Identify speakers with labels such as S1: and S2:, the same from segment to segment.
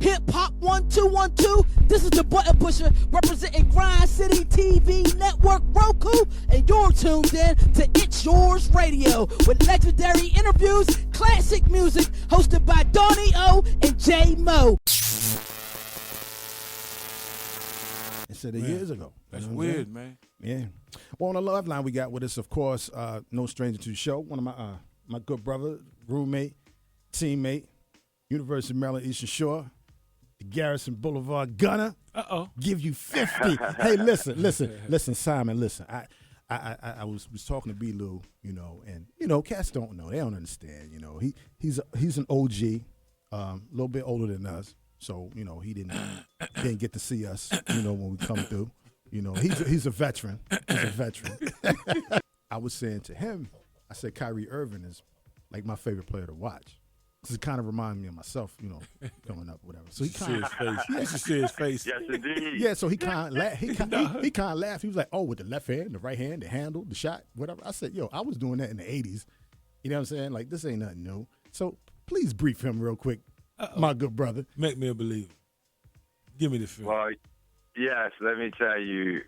S1: Hip Hop 1212. This is the Button Pusher representing Grind City TV Network Roku, and you're tuned in to It's Yours Radio with legendary interviews, classic music, hosted by Donnie O and J Mo.
S2: Instead of years ago.
S3: That's weird, man.
S2: Yeah. Well, on the love line, we got with us, of course, no stranger to the show. One of my good brother, roommate, teammate, University of Maryland Eastern Shore, the Garrison Boulevard Gunner. Give you 50. Hey, listen, Simon, listen. I was talking to B-Lou, and cats don't know. They don't understand. He's an OG, a little bit older than us. So, he didn't get to see us, when we come through. He's a veteran. He's a veteran. I was saying to him, I said Kyrie Irving is like my favorite player to watch. Because it kind of reminded me of myself, growing up, whatever. So he kind of
S3: see his face.
S4: Yes, indeed.
S2: Yeah, so he kind of laughed. He was like, "Oh, with the left hand, the right hand, the handle, the shot, whatever." I said, "Yo, I was doing that in the '80s." You know what I'm saying? Like, this ain't nothing new. So please brief him real quick, my good brother.
S3: Make me a believer. Give me the feel.
S4: Well, yes, let me tell you,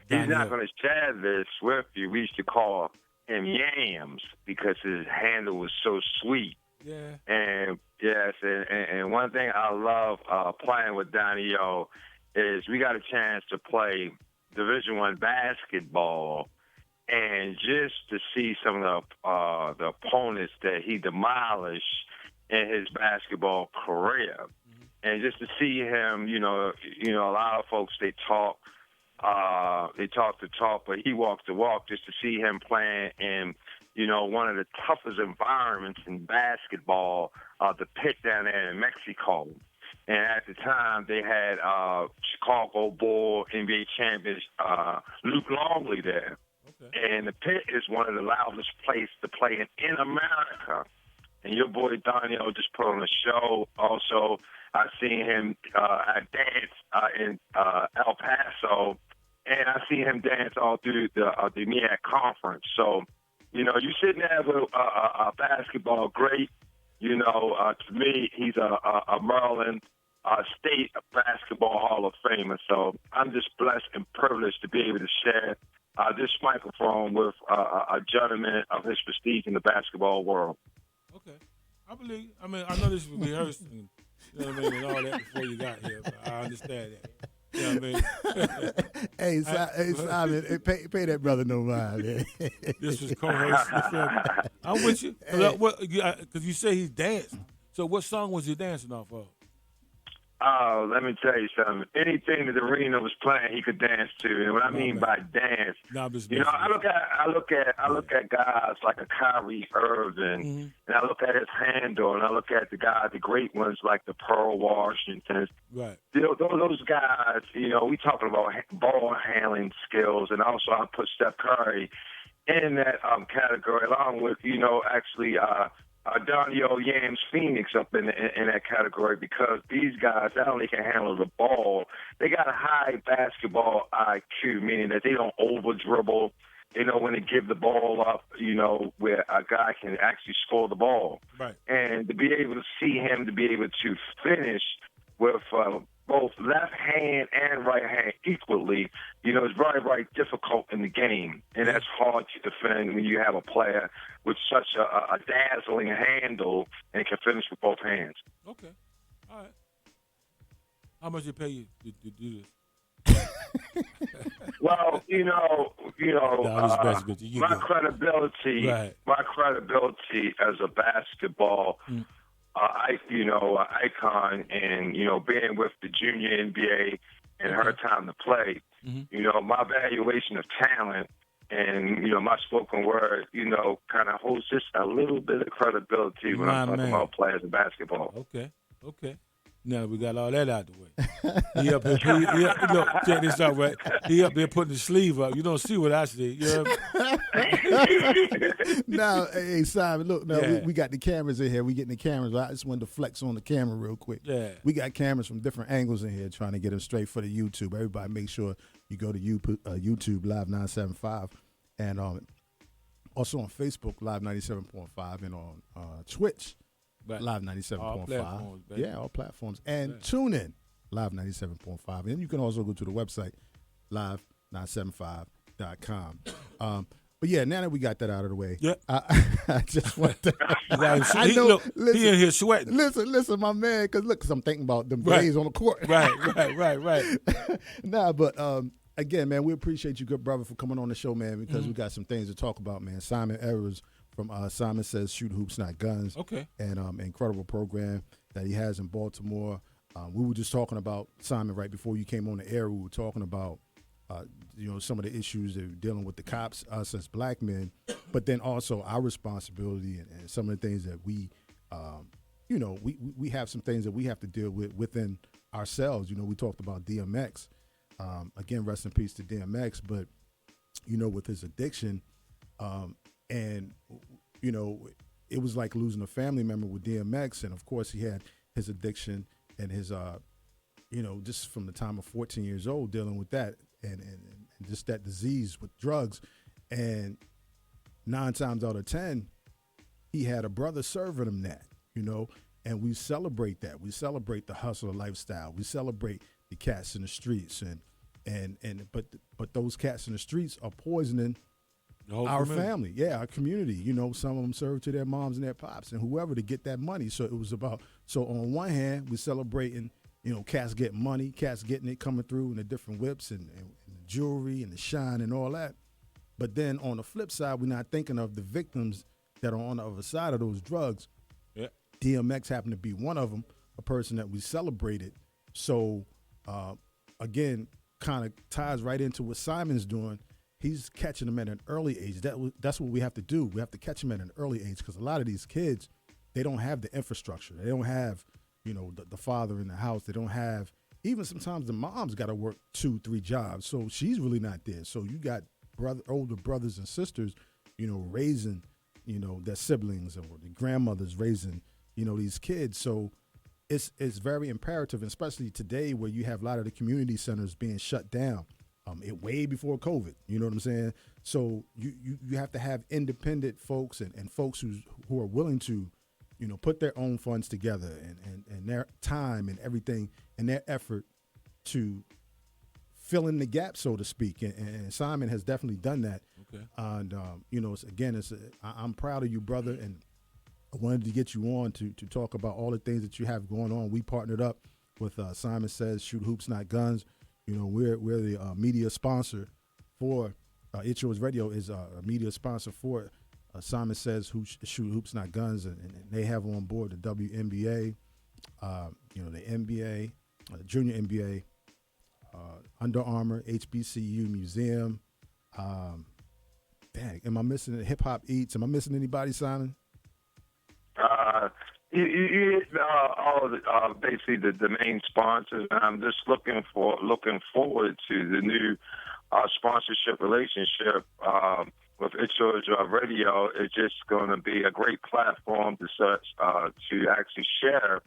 S4: he's not going to share this with you. We used to call him Yams because his handle was so sweet.
S3: Yeah.
S4: And yes, and one thing I love playing with Donnie O is we got a chance to play Division I basketball, and just to see some of the opponents that he demolished in his basketball career. And just to see him, a lot of folks, they talk the talk, but he walks the walk. Just to see him playing in, one of the toughest environments in basketball, the pit down there in Mexico. And at the time, they had Chicago Bull NBA champion Luke Longley there. Okay. And the pit is one of the loudest places to play in America. And your boy Donnie O just put on a show. Also, I seen him dance in El Paso, and I see him dance all through the MEAC conference. So, you're sitting there with a basketball great. To me, he's a Maryland State Basketball Hall of Famer. So I'm just blessed and privileged to be able to share this microphone with a gentleman of his prestige in the basketball world.
S3: Okay. I know this was rehearsed and, and all that before you got here, but I understand that. You know what I mean?
S2: Hey, Simon, pay that brother no mind.
S3: This was co-host. I'm with you. Because you say he's dancing. So what song was he dancing off of?
S4: Oh, let me tell you something. Anything that Arena was playing, he could dance to. And what I mean by dance, I look at guys like a Kyrie Irving, and I look at his handle, and I look at the great ones like the Pearl Washingtons.
S3: Right.
S4: Those guys, we talking about ball handling skills, and also I put Steph Curry in that category, along with Donnie O, Yams, Phoenix up in that category, because these guys not only can handle the ball, they got a high basketball IQ, meaning that they don't over dribble. They know when to give the ball up, where a guy can actually score the ball.
S3: Right.
S4: And to be able to see him to be able to finish with both left hand and right hand equally, it's very, very difficult in the game. And that's hard to defend when you have a player with such a dazzling handle and can finish with both hands.
S3: Okay. All right. How much they pay you to do this?
S4: Well, my credibility,
S3: right.
S4: my credibility as a basketball icon, and being with the junior NBA and her time to play, my valuation of talent and my spoken word, kind of holds just a little bit of credibility when I'm talking about players in basketball.
S3: Okay. Now we got all that out the way. He up here, check this out, right? He up there putting the sleeve up. You don't see what I see. You know?
S2: Now, hey, Simon, look, we got the cameras in here. We getting the cameras. I just wanted to flex on the camera real quick.
S3: Yeah.
S2: We got cameras from different angles in here trying to get them straight for the YouTube. Everybody make sure you go to YouTube Live 975 and also on Facebook Live 97.5 and on Twitch
S3: Right.
S2: Live 97.5.
S3: All platforms, baby.
S2: Yeah, all platforms. And tune in, Live 97.5. And you can also go to the website, live975.com. But yeah, now that we got that out of the way, I just want to.
S3: Look, he in here sweating.
S2: Listen, my man, because I'm thinking about them days on the court.
S3: Right.
S2: Nah, but again, man, we appreciate you, good brother, for coming on the show, man, because we got some things to talk about, man. Simon Errors from Simon Says Shoot Hoops, Not Guns.
S3: Okay. And
S2: incredible program that he has in Baltimore. We were just talking about Simon right before you came on the air. We were talking about some of the issues that we're dealing with the cops, us as black men, but then also our responsibility and some of the things that we have some things that we have to deal with within ourselves. We talked about DMX. Again, rest in peace to DMX, but, with his addiction, and, it was like losing a family member with DMX. And of course he had his addiction and his, just from the time of 14 years old dealing with that and just that disease with drugs. And 9 times out of 10, he had a brother serving him that, and we celebrate that. We celebrate the hustler lifestyle. We celebrate the cats in the streets but those cats in the streets are poisoning our family. Yeah, our community. Some of them serve to their moms and their pops and whoever to get that money. So it was about, on one hand, we're celebrating, cats getting money, cats getting it coming through in the different whips and the jewelry and the shine and all that. But then on the flip side, we're not thinking of the victims that are on the other side of those drugs.
S3: Yeah.
S2: DMX happened to be one of them, a person that we celebrated. So, again, kind of ties right into what Simon's doing. He's catching them at an early age. That's what we have to do. We have to catch them at an early age because a lot of these kids, they don't have the infrastructure. They don't have, the father in the house. They don't have, even sometimes the mom's got to work 2-3 jobs. So she's really not there. So you got older brothers and sisters, raising, their siblings, or the grandmothers raising, these kids. So it's very imperative, especially today where you have a lot of the community centers being shut down. Way before COVID, you know what I'm saying? So you have to have independent folks and folks who are willing to, put their own funds together and their time and everything and their effort to fill in the gap, so to speak. And Simon has definitely done that.
S3: Okay.
S2: And, I'm proud of you, brother. And I wanted to get you on to talk about all the things that you have going on. We partnered up with Simon Says Shoot Hoops, Not Guns. We're the media sponsor for ItzYourzRadio is a media sponsor for Simon Says Shoot Hoops, Not Guns, and they have on board the WNBA, the NBA, Junior NBA, Under Armour, HBCU Museum. Am I missing the Hip Hop Eats? Am I missing anybody, Simon?
S4: You all of the, basically the main sponsors. I'm just looking forward to the new sponsorship relationship with ItzYourzRadio. It's just going to be a great platform to actually share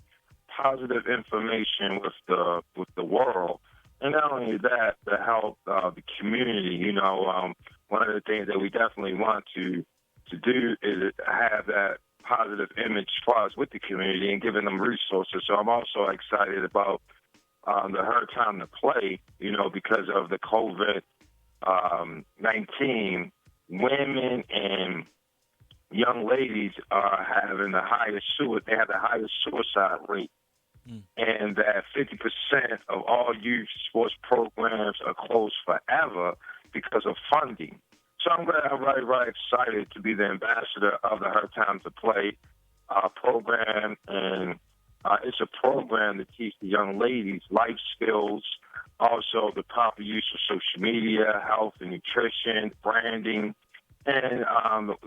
S4: positive information with the world, and not only that, to help the community. One of the things that we definitely want to do is have that positive image for us with the community and giving them resources. So I'm also excited about the Her Time to Play, because of the COVID-19, women and young ladies are having the highest suicide rate. And that 50% of all youth sports programs are closed forever because of funding. So I'm very excited to be the ambassador of the Her Time to Play program, and it's a program to teach the young ladies life skills, also the proper use of social media, health and nutrition, branding, and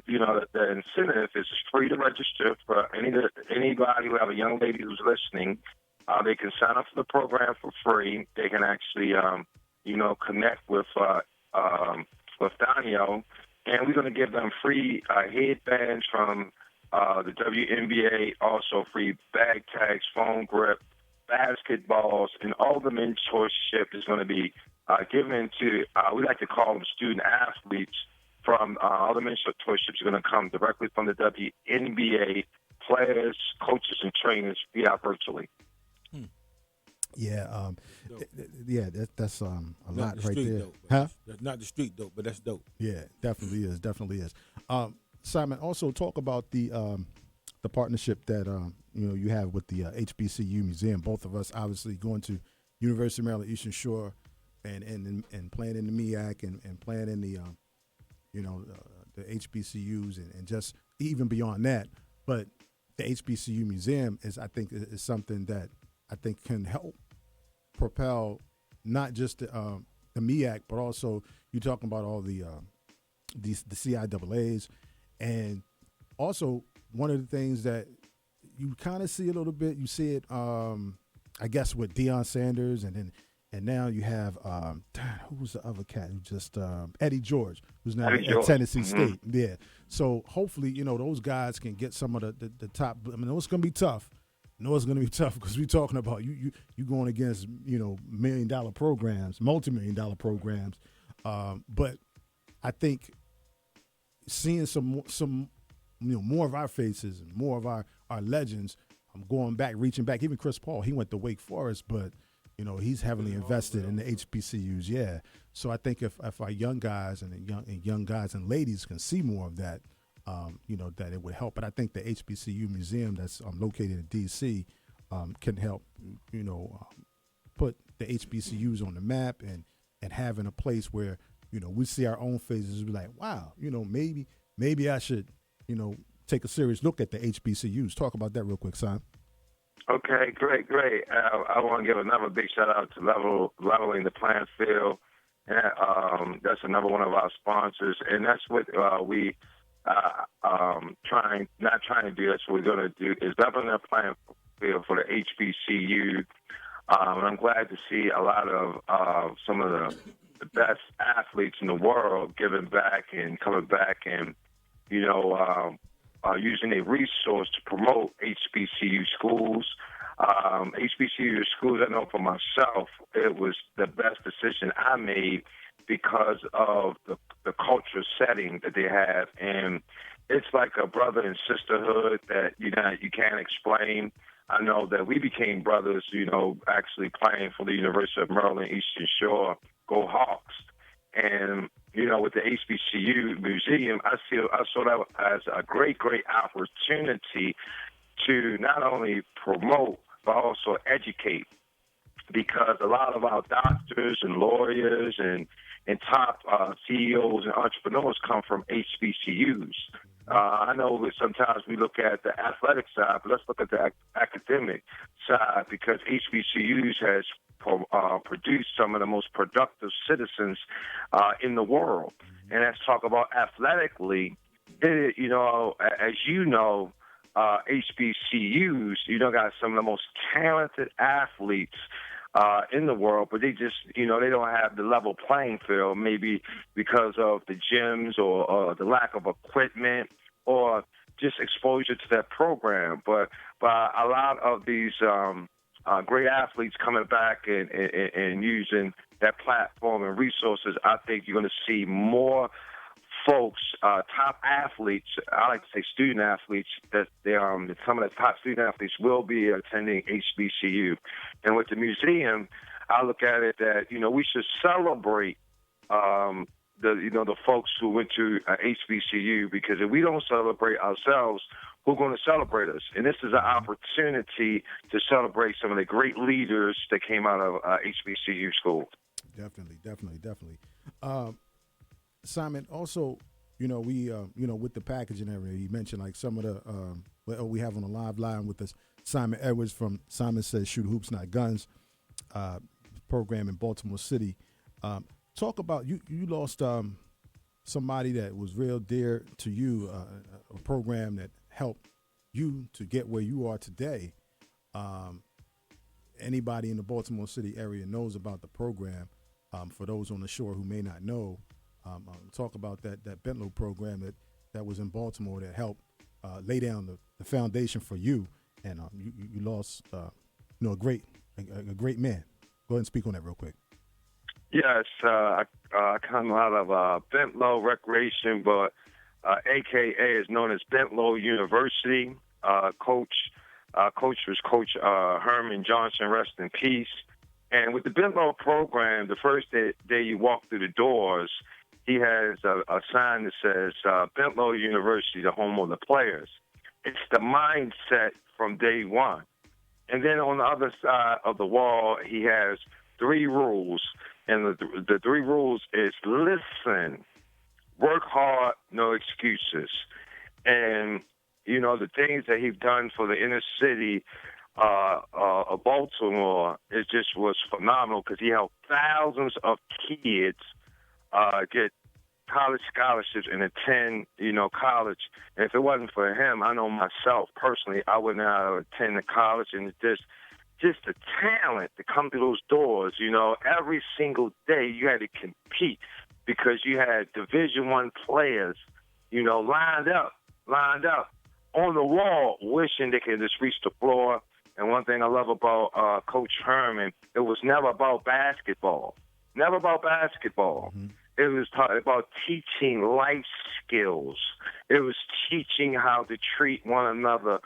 S4: the incentive is free to register for anybody who have a young lady who's listening. They can sign up for the program for free. They can actually connect with Daniel, and we're going to give them free headbands from the WNBA, also free bag tags, phone grip, basketballs, and all the mentorship is going to be given to, we like to call them student athletes. From all the mentorships are going to come directly from the WNBA players, coaches, and trainers be out virtually.
S2: Yeah, that's a
S3: Not
S2: lot
S3: the
S2: right
S3: street
S2: there.
S3: dope,
S2: Huh?
S3: That's not the street dope, but that's dope.
S2: Yeah, definitely is. Simon, also talk about the partnership that you have with the HBCU Museum. Both of us obviously going to University of Maryland Eastern Shore and playing in the MEAC and playing in the the HBCUs and just even beyond that. But the HBCU Museum is something that I think can help propel not just the MEAC, but also you're talking about all the CIAAs, and also one of the things that you kind of see a little bit, you see it, I guess, with Deion Sanders, and now you have who's the other cat who just Eddie George, who's now at Tennessee State. Yeah, so hopefully those guys can get some of the top. I mean, it's going to be tough. It's going to be tough because we're talking about you going against $1 million programs, multi-million-dollar programs, but I think seeing some more of our faces and more of our legends. I'm going back, reaching back. Even Chris Paul, he went to Wake Forest, but he's heavily invested in the HBCUs. Yeah, so I think if our young guys and young guys and ladies can see more of that, that it would help. But I think the HBCU Museum that's located in D.C. Can help, put the HBCUs on the map and having a place where we see our own faces. We're like, wow, maybe I should, take a serious look at the HBCUs. Talk about that real quick, Simon.
S4: Okay, great. I want to give another big shout out to Leveling the Playing Field. That's another one of our sponsors, and that's what we not trying to do. That's what we're going to do is leveling the playing field for the HBCU. And I'm glad to see a lot of some of the best athletes in the world giving back and coming back and using a resource to promote HBCU schools. HBCU schools, I know for myself, it was the best decision I made because of the cultural setting that they have. And it's like a brother and sisterhood that, you can't explain. I know that we became brothers, actually playing for the University of Maryland Eastern Shore, Go Hawks. And, with the HBCU Museum, I saw that as a great opportunity to not only promote, but also educate, because a lot of our doctors and lawyers and top CEOs and entrepreneurs come from HBCUs. I know that sometimes we look at the athletic side, but let's look at the academic side, because HBCUs has produced some of the most productive citizens in the world. And let's talk about athletically. As HBCUs, got some of the most talented athletes in the world, but they just, they don't have the level playing field, maybe because of the gyms or the lack of equipment or just exposure to that program. But a lot of these great athletes coming back and using that platform and resources, I think you're going to see more folks, top athletes, I like to say student athletes, that some of the top student athletes will be attending HBCU. And with the museum, I look at it that, we should celebrate the folks who went to HBCU, because if we don't celebrate ourselves, who's going to celebrate us? And this is an opportunity to celebrate some of the great leaders that came out of HBCU school.
S2: Definitely. Simon, also, we, with the packaging area, you mentioned like some of the, we have on the live line with us Simon Edwards from Simon Says Shoot Hoops Not Guns program in Baltimore City. Talk about, you lost somebody that was real dear to you, a program that helped you to get where you are today. Anybody in the Baltimore City area knows about the program. For those on the shore who may not know, talk about that Bentlow program that was in Baltimore that helped lay down the foundation for you, and you lost a great man. Go ahead and speak on that real quick.
S4: Yes, I come out of Bentlow Recreation, but AKA is known as Bentlow University. Coach was Coach Herman Johnson, rest in peace. And with the Bentlow program, the first day you walk through the doors, he has a sign that says Bentlow University, the home of the players. It's the mindset from day one. And then on the other side of the wall, he has 3 rules. And the 3 rules is listen, work hard, no excuses. And, you know, the things that he's done for the inner city of Baltimore, it just was phenomenal because he helped thousands of kids get college scholarships and attend, you know, college. And if it wasn't for him, I know myself personally, I would not have attended college. And it's just the talent to come through those doors. You know, every single day you had to compete because you had Division I players, you know, lined up on the wall, wishing they could just reach the floor. And one thing I love about Coach Herman, it was never about basketball. Never about basketball. Mm-hmm. It was about teaching life skills. It was teaching how to treat one another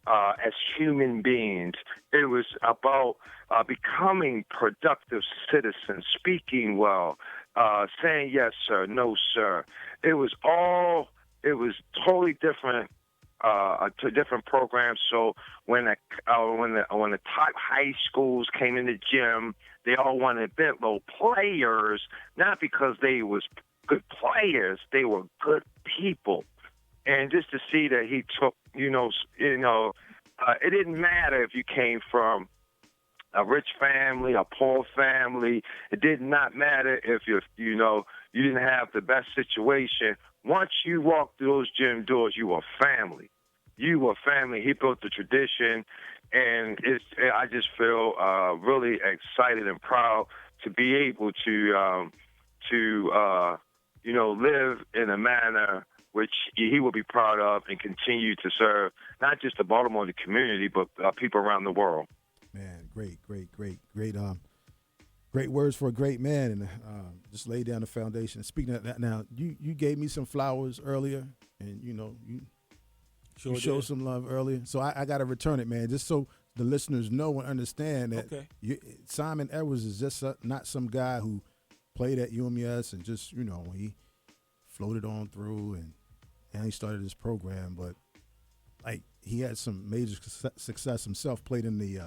S4: as human beings. It was about becoming productive citizens, speaking well, saying yes, sir, no, sir. It was totally different. To different programs. So when the top high schools came in the gym, they all wanted Bentlow players, not because they was good players, they were good people. And just to see that he took, it didn't matter if you came from a rich family, a poor family. It did not matter if you didn't have the best situation. Once you walked through those gym doors, you were family. You were family. He built the tradition, and I just feel really excited and proud to be able to live in a manner which he will be proud of and continue to serve not just the Baltimore community, but people around the world.
S2: Man, great words for a great man, and just lay down the foundation. Speaking of that, now you gave me some flowers earlier, and you showed some love earlier, so I got to return it, man, just so the listeners know and understand that Simon Edwards is just not some guy who played at UMES and just he floated on through and he started this program, but like he had some major success himself. Played in the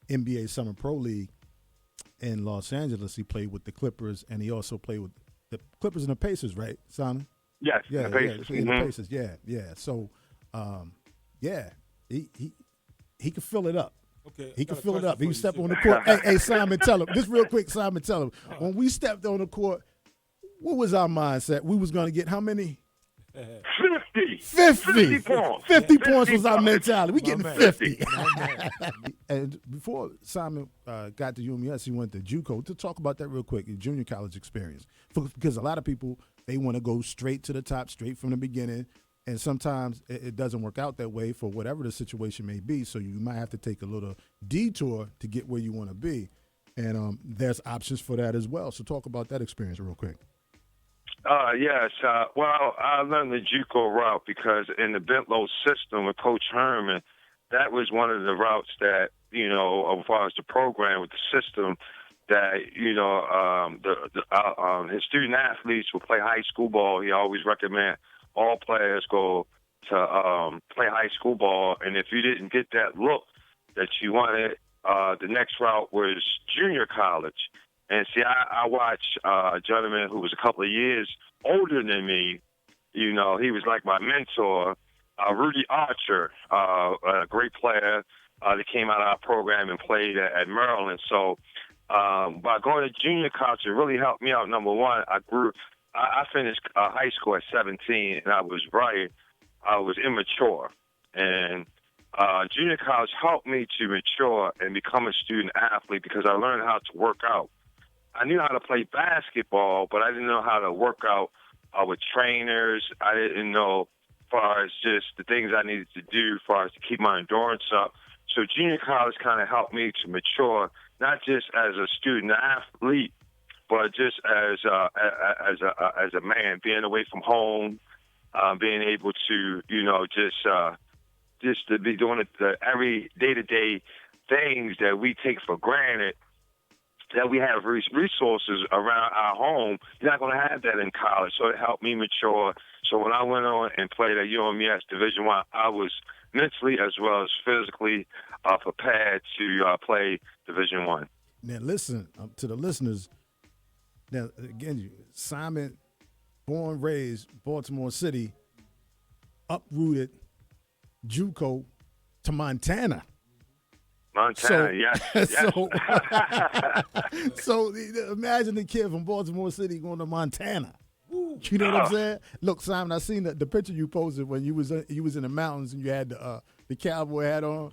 S2: NBA Summer Pro League in Los Angeles. He played with the Clippers, and he also played with the Clippers and the Pacers, right, Simon?
S4: Yes,
S2: the Pacers.
S4: Mm-hmm.
S2: The Pacers, yeah. So, he could fill it up.
S3: Okay,
S2: he could fill it up. He can step on the court. Hey, Simon, tell him. Just real quick, Simon, tell him. When we stepped on the court, what was our mindset? We was going to get how many? 50 points. 50 points was our mentality. We getting 50. And before Simon got to UMES, he went to JUCO. To talk about that real quick, your junior college experience. Because a lot of people, they want to go straight to the top, straight from the beginning. And sometimes it doesn't work out that way for whatever the situation may be. So you might have to take a little detour to get where you want to be. And there's options for that as well. So talk about that experience real quick.
S4: Yes. Well, I learned the JUCO route because in the Bentlow system with Coach Herman, that was one of the routes that, as far as the program with the system, that, his student athletes would play high school ball. He always recommend all players go to play high school ball. And if you didn't get that look that you wanted, the next route was junior college. And see, I watched a gentleman who was a couple of years older than me. He was like my mentor, Rudy Archer, a great player that came out of our program and played at Maryland. So by going to junior college, it really helped me out. Number one, I finished high school at 17, and I was immature. And junior college helped me to mature and become a student athlete because I learned how to work out. I knew how to play basketball, but I didn't know how to work out with trainers. I didn't know as far as just the things I needed to do as far as to keep my endurance up. So junior college kind of helped me to mature, not just as a student athlete, but just as a man, being away from home, being able to, just to be doing the every day-to-day things that we take for granted, that we have resources around our home. You're not going to have that in college. So it helped me mature. So when I went on and played at UMES Division I was mentally as well as physically prepared to play Division I.
S2: Now listen to the listeners. Now again, Simon, born, raised Baltimore City, uprooted JUCO to Montana.
S4: Yes.
S2: So imagine the kid from Baltimore City going to Montana. You know what I'm saying? Look, Simon, I seen the picture you posted when you was in the mountains and you had the cowboy hat on.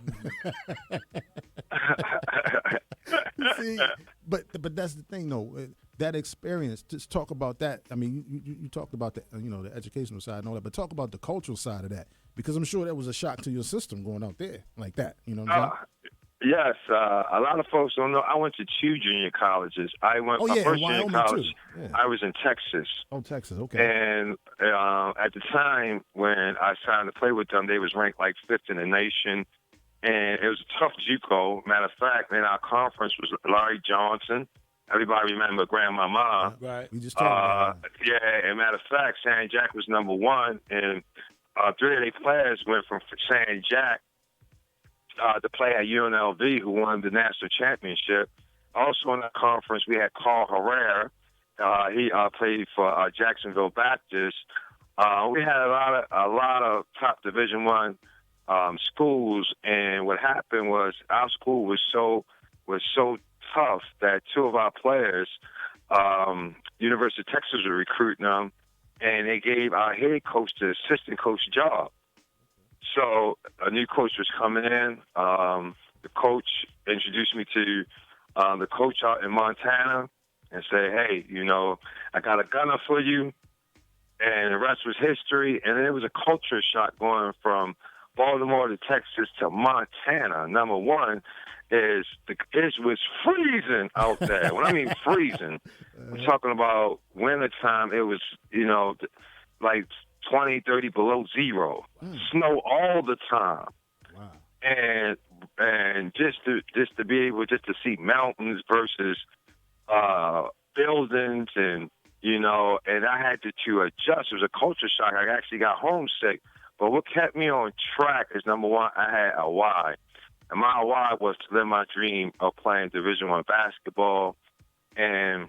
S2: See, but that's the thing though. That experience. Just talk about that. I mean, you talked about the the educational side and all that, but talk about the cultural side of that, because I'm sure that was a shock to your system going out there like that. You know what I'm saying?
S4: Yes, a lot of folks don't know. I went to two junior colleges. I went my first year in college. Yeah. I was in Texas.
S2: Oh, Texas, okay.
S4: And at the time when I signed to play with them, they was ranked like 5th in the nation, and it was a tough JUCO. Matter of fact, in our conference was Larry Johnson. Everybody remember Grandmama.
S3: Right.
S2: We just talked about that.
S4: Yeah, and matter of fact, San Jack was number 1, and 3 of their players went from San Jack to play at UNLV, who won the national championship. Also in that conference, we had Carl Herrera. He played for Jacksonville Baptist. We had a lot of top Division I schools, and what happened was our school was so tough that 2 of our players, University of Texas, was recruiting them, and they gave our head coach the assistant coach job. So a new coach was coming in. The coach introduced me to the coach out in Montana and said, hey, I got a gunner for you. And the rest was history. And it was a culture shock going from Baltimore to Texas to Montana. Number one is it was freezing out there. When I mean freezing, I'm talking about wintertime. It was, like 20, 30 below zero. Snow all the time.
S2: Wow.
S4: And just to be able just to see mountains versus buildings, and and I had to adjust. It was a culture shock. I actually got homesick. But what kept me on track is, number one, I had a why. And my why was to live my dream of playing Division I basketball. And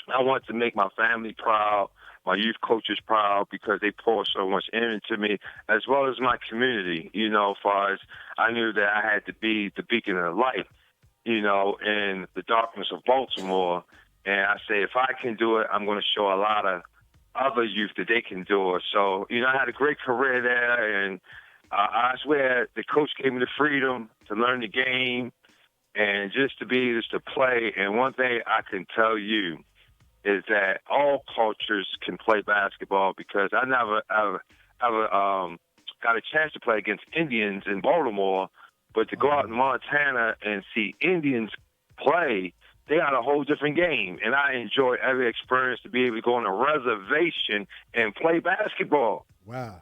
S4: I wanted to make my family proud, my youth coaches proud, because they poured so much into me, as well as my community, as far as I knew that I had to be the beacon of light, in the darkness of Baltimore. And I say, if I can do it, I'm going to show a lot of other youth that they can do it. So, I had a great career there, and I swear the coach gave me the freedom to learn the game and just to be able to play. And one thing I can tell you is that all cultures can play basketball, because I never ever got a chance to play against Indians in Baltimore, but to go out in Montana and see Indians play, they got a whole different game. And I enjoy every experience to be able to go on a reservation and play basketball.
S2: Wow.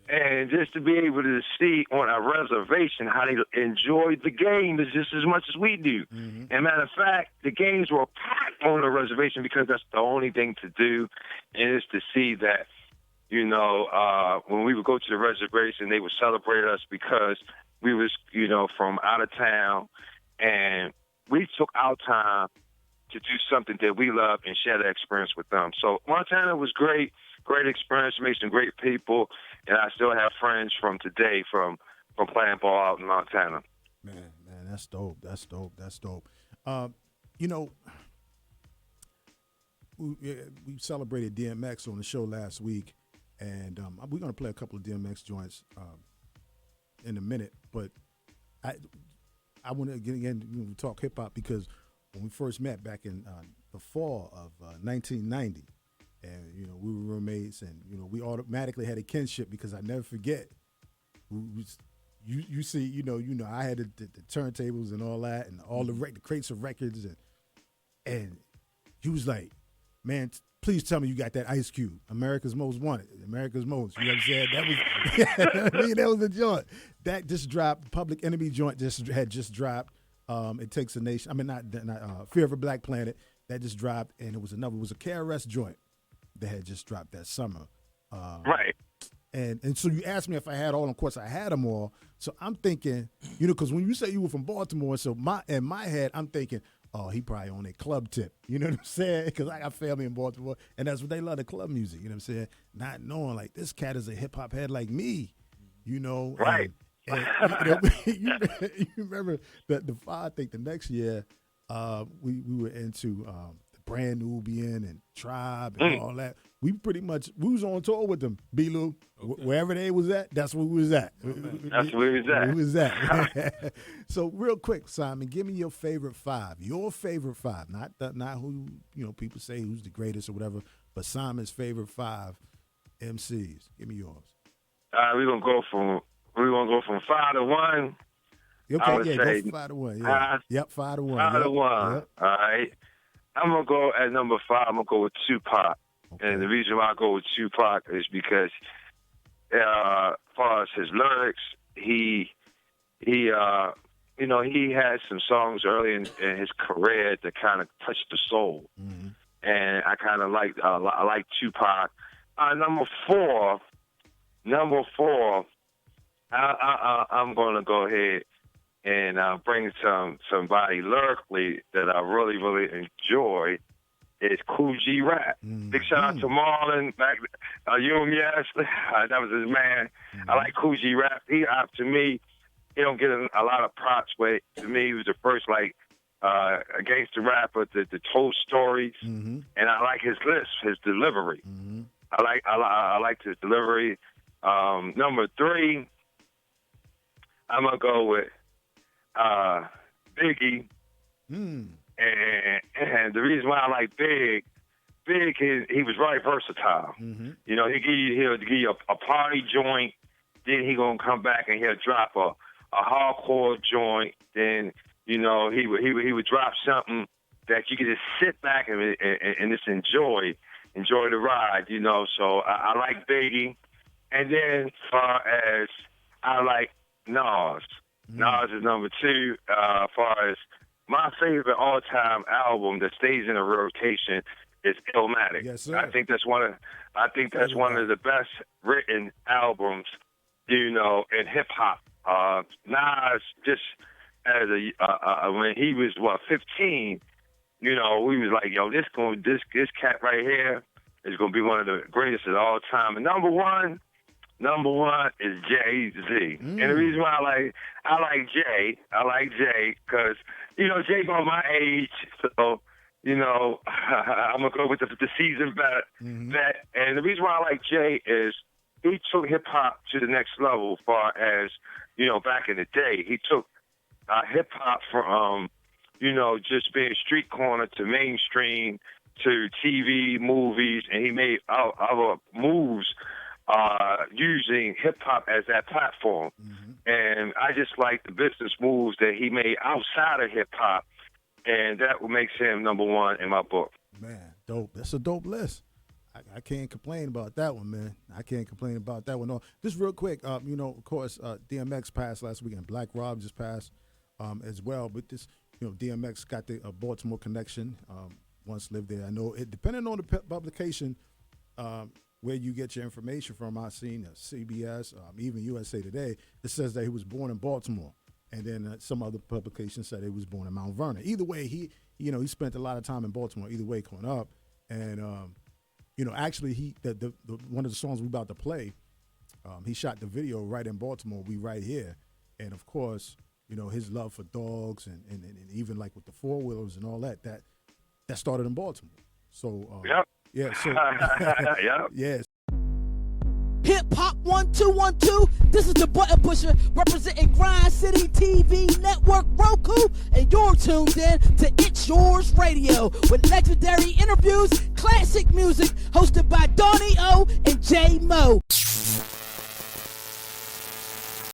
S4: And just to be able to see on a reservation how they enjoy the game is just as much as we do. Mm-hmm. And matter of fact, the games were packed on the reservation because that's the only thing to do. And it's to see that, when we would go to the reservation, they would celebrate us because we was, from out of town, and we took our time to do something that we love and share the experience with them. So Montana was great experience, made some great people, and I still have friends from today from playing ball out in Montana.
S2: Man, that's dope. We celebrated DMX on the show last week, and we're going to play a couple of DMX joints in a minute, but I want to again talk hip hop, because when we first met back in the fall of 1990, and we were roommates, and we automatically had a kinship, because I never forget. You see, I had the turntables and all that, and all the crates of records, and he was like, man, please tell me you got that Ice Cube, America's Most Wanted, America's Most. You know what I'm saying? That was, that was the joint that just dropped. Public Enemy joint had just dropped. It Takes a Nation. I mean, not Fear of a Black Planet. That just dropped, and it was a KRS joint that had just dropped that summer.
S4: Right.
S2: And so you asked me if I had all. Of course, I had them all. So I'm thinking, because when you say you were from Baltimore, so in my head, I'm thinking, oh, he probably on a club tip. You know what I'm saying? Because I got family in Baltimore, and that's what they love, the club music. You know what I'm saying? Not knowing, like, this cat is a hip-hop head like me,
S4: Right.
S2: And you remember the I think the next year we were into the Brand Nubian and Tribe and all that. We was on tour with them, B-Lou. Okay. Wherever they was at, that's where we was at.
S4: That's where we was at.
S2: So real quick, Simon, give me your favorite five. Your favorite five. Not who, people say who's the greatest or whatever, but Simon's favorite five MCs. Give me yours.
S4: We're gonna go from 5 to 1.
S2: Okay, go from 5 to 1. Yeah. Yep, 5 to 1.
S4: 5 to 1. Yep. All right. I'm gonna go at number 5. I'm gonna go with Tupac. Okay. And the reason why I go with Tupac is because, as far as his lyrics, he had some songs early in his career that kind of touched the soul, and I kind of like Tupac. Number four, I'm going to go ahead and bring somebody lyrically that I really, really enjoy. Is Kool G Rap. Big shout out to Marlon, back, yes, that was his man. I like Kool G Rap. He, to me, he don't get a lot of props, but to me, he was the first gangster rapper that told stories, and I like his delivery. I like his delivery. Number 3, I'm gonna go with Biggie. And the reason why I like Big, he was very versatile. He'll give you a party joint, then he gonna come back and he'll drop a hardcore joint. Then he would drop something that you could just sit back and just enjoy the ride. So I like Biggie, and then as far as I like Nas. Nas is number 2. As far as my favorite all-time album that stays in a rotation is Illmatic.
S2: Yes, sir.
S4: I think that's one of the best written albums, in hip hop. Nas, just as when he was 15, we was like, yo, this cat right here is gonna be one of the greatest of all time. And number one is Jay-Z. And the reason why I like Jay because Jay about my age, so I'm gonna go with the seasoned vet. And the reason why I like Jay is he took hip hop to the next level. As far as back in the day, he took hip hop from just being street corner to mainstream to TV, movies, and he made other moves using hip hop as that platform. And I just like the business moves that he made outside of hip hop, and that what makes him number 1 in my book.
S2: Man, dope. That's a dope list. I can't complain about that one, man. I can't complain about that one. No, just real quick, of course, DMX passed last weekend. Black Rob just passed as well. But this, DMX got the Baltimore connection. Once lived there. I know it, depending on the publication, where you get your information from. I've seen CBS, even USA Today. It says that he was born in Baltimore, and then some other publications said he was born in Mount Vernon. Either way, he spent a lot of time in Baltimore. Either way, growing up, and actually, the one of the songs we about to play, he shot the video right in Baltimore. We right here, and of course, his love for dogs and even like with the 4-wheelers and all that started in Baltimore. So
S4: yep.
S2: Yeah, so
S4: yep.
S2: Yes.
S1: Hip Hop 1212. This is the button pusher representing Grind City TV Network Roku, and you're tuned in to It's Yours Radio with legendary interviews, classic music, hosted by Donnie O and J Mo.